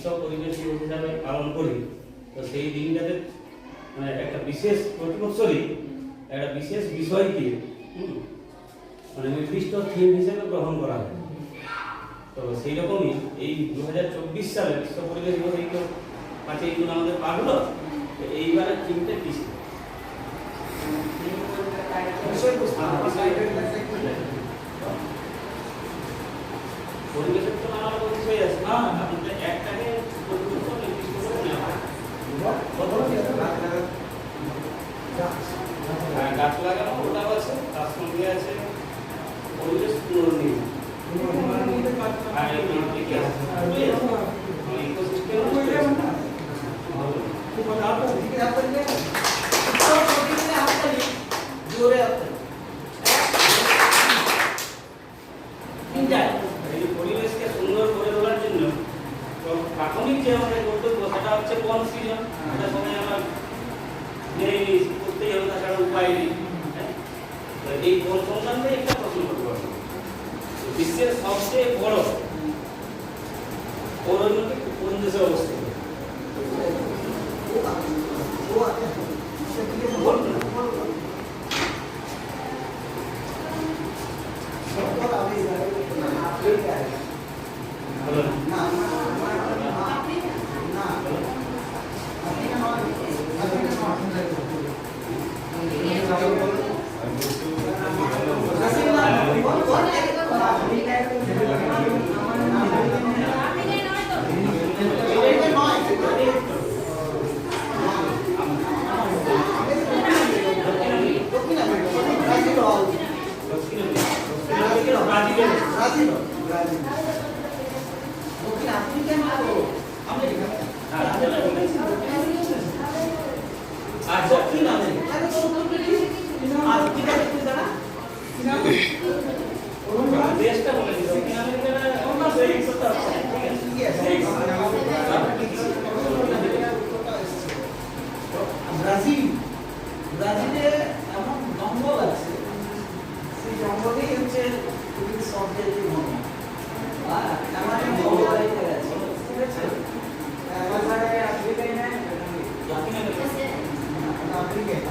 বিশ্ব পরিবেশ দিবস হিসাবে পালন করি, তো সেই দিনটাতে মানে একটা বিশেষ প্রতি বছরই একটা বিশেষ বিষয়কে মানে নির্দিষ্ট থিম হিসেবে গ্রহণ করা হয়। তো সেই রকমই এই 2024 সালে বিশ্ব পরিবেশ দিবস এই তো 5ই জুন আমাদের পার হলো। তো এইবারের থিমটা কি ছিল? পরিবেশের তো নানা রকম বিষয় আছে না, আপনাদের একটাকে পরিবর্তন নির্দিষ্ট করে নেওয়া হয়। গাছ লাগানো ওটাও আছে, তার সঙ্গে আছে পরিবেশ পুনর্নির্মাণ। পরিবেশকে সুন্দর করে তোলার জন্য প্রাথমিক যে আমাদের কর্তব্য সেটা হচ্ছে বন সৃজন। এটা সময় আমরা করতেই হবে, তাছাড়া উপায় নেই। এই বন সংক্রান্ত একটা প্রশ্ন করতে পারবো, বিশ্বের সবচেয়ে বড় অরণ্যটি কোন দেশে অবস্থিত? ব্রাজিলে এমন জঙ্গল আছে, সেই জঙ্গলেই হচ্ছে শব্দের মনে আফ্রিকায়